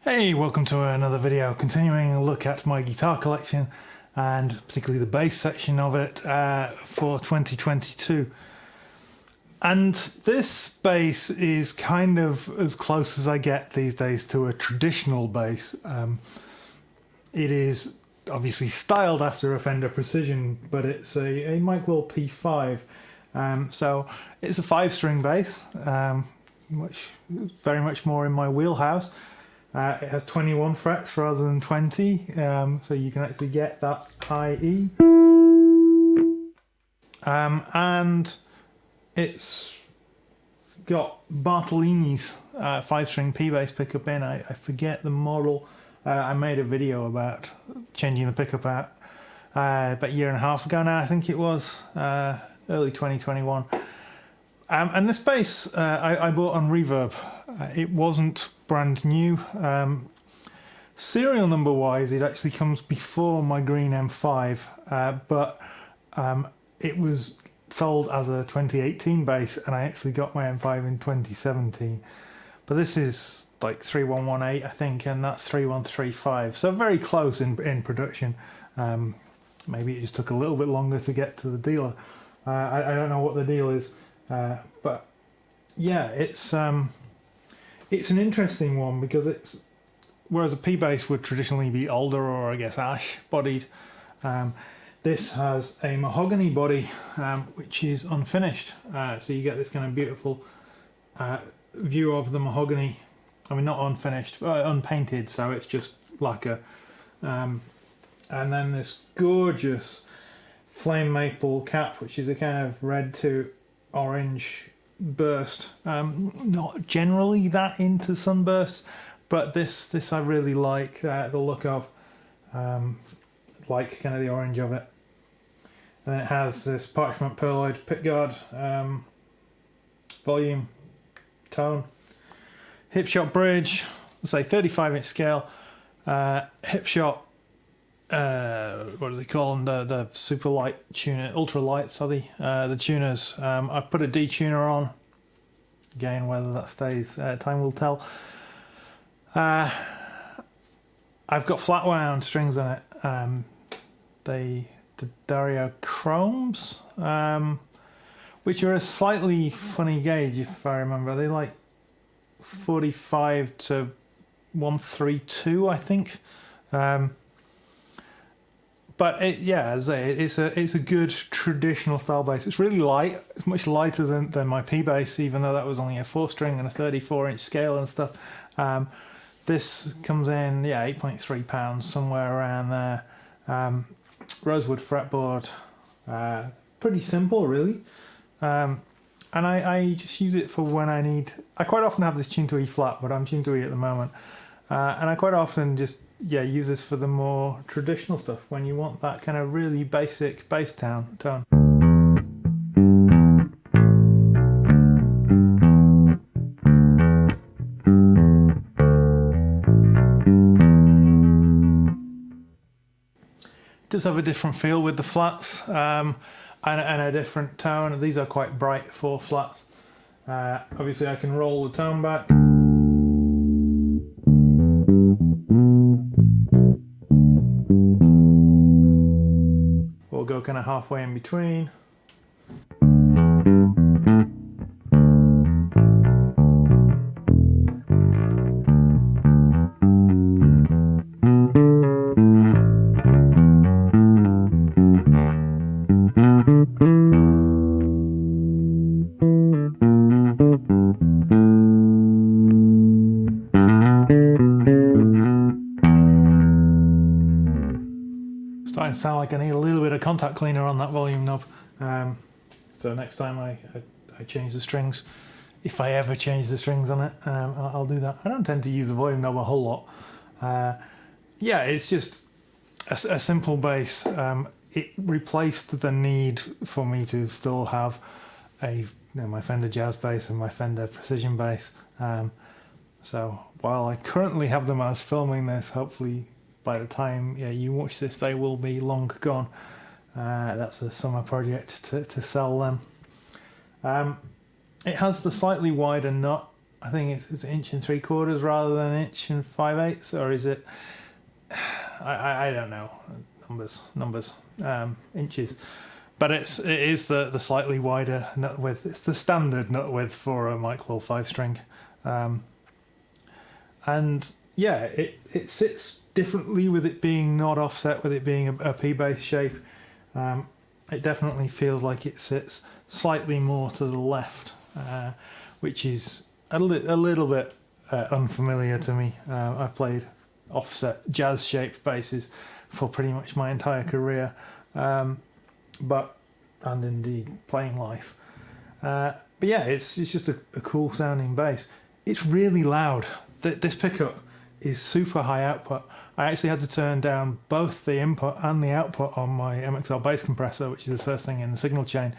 Hey, welcome to another video, continuing a look at my guitar collection and particularly the bass section of it for 2022. And this bass is kind of as close as I get these days to a traditional bass. It is obviously styled after a Fender Precision, but it's a Mike Lull P5. So it's a 5-string bass, very much more in my wheelhouse. It has 21 frets rather than 20, so you can actually get that high E. And it's got Bartolini's 5-string P-bass pickup in. I forget the model. I made a video about changing the pickup out about a year and a half ago now, I think it was, early 2021. And this bass I bought on Reverb. It wasn't brand new. Serial number wise, it actually comes before my green M5, but it was sold as a 2018 bass, and I actually got my M5 in 2017. But this is like 3118, I think, and that's 3135, so very close in production. Maybe it just took a little bit longer to get to the dealer. I don't know what the deal is, but yeah, it's an interesting one because whereas a P-bass would traditionally be alder or I guess ash bodied, this has a mahogany body which is unfinished, so you get this kind of beautiful view of the mahogany. I mean, not unfinished, unpainted, so it's just lacquer, and then this gorgeous flame maple cap, which is a kind of red to orange burst. Not generally that into sunbursts, but this I really like the look of, like kind of the orange of it. And then it has this parchment pearloid pickguard, volume, tone, Hipshot bridge, let's say 35-inch scale, Hipshot, what do they call them, the super light tuner, ultra light, sorry, the tuners. I've put a D tuner on, again whether that stays, time will tell. I've got flat wound strings on it, the Dario Chromes, which are a slightly funny gauge if I remember. They like 45 to 132, I think. But it's a good traditional style bass. It's really light. It's much lighter than my P-bass, even though that was only a 4-string and a 34-inch scale and stuff. This comes in, 8.3 pounds, somewhere around there. Rosewood fretboard, pretty simple really. And I just use it for when I need. I quite often have this tuned to E flat, but I'm tuned to E at the moment. And I quite often just use this for the more traditional stuff when you want that kind of really basic bass tone. It does have a different feel with the flats, and a different tone. These are quite bright for flats. Obviously I can roll the tone back. We'll go kind of halfway in between. Starting to sound like I need a little bit of contact cleaner on that volume knob. So next time I change the strings, if I ever change the strings on it, I'll do that. I don't tend to use the volume knob a whole lot. It's just a simple bass. It replaced the need for me to still have my Fender Jazz bass and my Fender Precision bass. So while I currently have them as filming this, hopefully by the time you watch this they will be long gone. That's a summer project to sell them. It has the slightly wider nut I think it's 1 3/4 rather than 1 5/8, or is it? I don't know, numbers, inches. But it is the slightly wider nut width. It's the standard nut width for a Mike Lull 5-string, and yeah, it sits differently with it being not offset, with it being a P-bass shape. It definitely feels like it sits slightly more to the left, which is a little bit unfamiliar to me. I've played offset jazz-shaped basses for pretty much my entire career, and indeed playing life. But yeah, it's just a cool sounding bass. It's really loud. This pickup is super high output. I actually had to turn down both the input and the output on my MXR Bass Compressor, which is the first thing in the signal chain.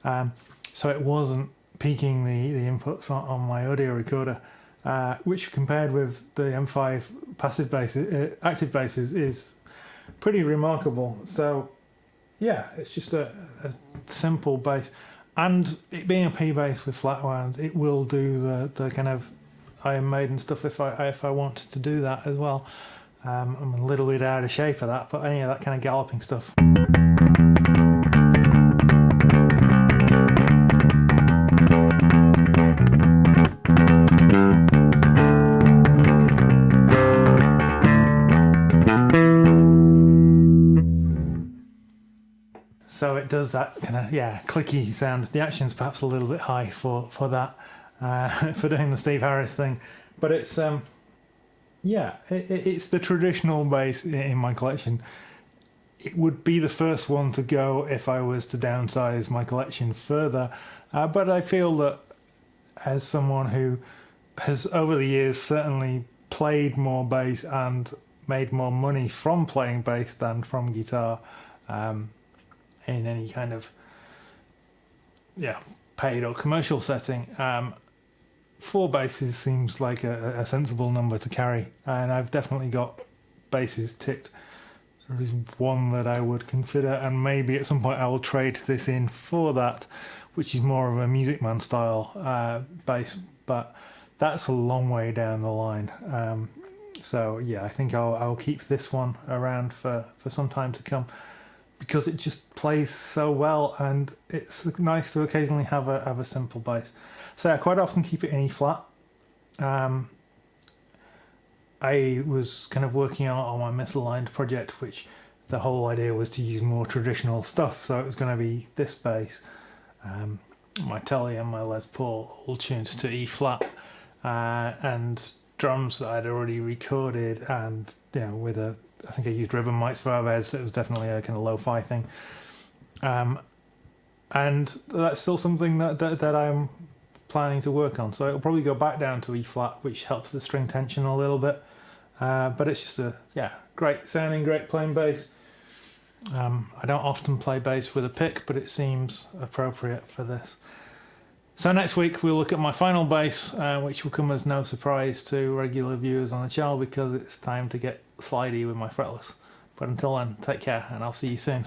So it wasn't peaking the inputs on my audio recorder, which compared with the M5 passive bass, active basses, is pretty remarkable. So yeah, it's just a simple bass, and it being a P bass with flat wounds, it will do the kind of Iron Maiden stuff if I wanted to do that as well. I'm a little bit out of shape for that, but any of that kind of galloping stuff. So it does that kind of, yeah, clicky sound. The action's perhaps a little bit high for that, for doing the Steve Harris thing. But it's, yeah, it's the traditional bass in my collection. It would be the first one to go if I was to downsize my collection further. But I feel that as someone who has over the years certainly played more bass and made more money from playing bass than from guitar, in any kind of paid or commercial setting, 4 basses seems like a sensible number to carry, and I've definitely got basses ticked. There is one that I would consider, and maybe at some point I will trade this in for that, which is more of a Music Man style bass, but that's a long way down the line. So yeah, I think I'll keep this one around for some time to come, because it just plays so well, and it's nice to occasionally have a simple bass. So I quite often keep it in E flat. I was kind of working on my misaligned project, which the whole idea was to use more traditional stuff. So it was going to be this bass, my Telly and my Les Paul, all tuned to E flat, and drums that I'd already recorded, and with I think I used ribbon mics for Alves, so it was definitely a kind of lo-fi thing. And that's still something that I'm planning to work on. So it'll probably go back down to E flat, which helps the string tension a little bit. But it's just great sounding, great playing bass. I don't often play bass with a pick, but it seems appropriate for this. So next week we'll look at my final bass, which will come as no surprise to regular viewers on the channel, because it's time to get slidey with my fretless. But until then, take care, and I'll see you soon.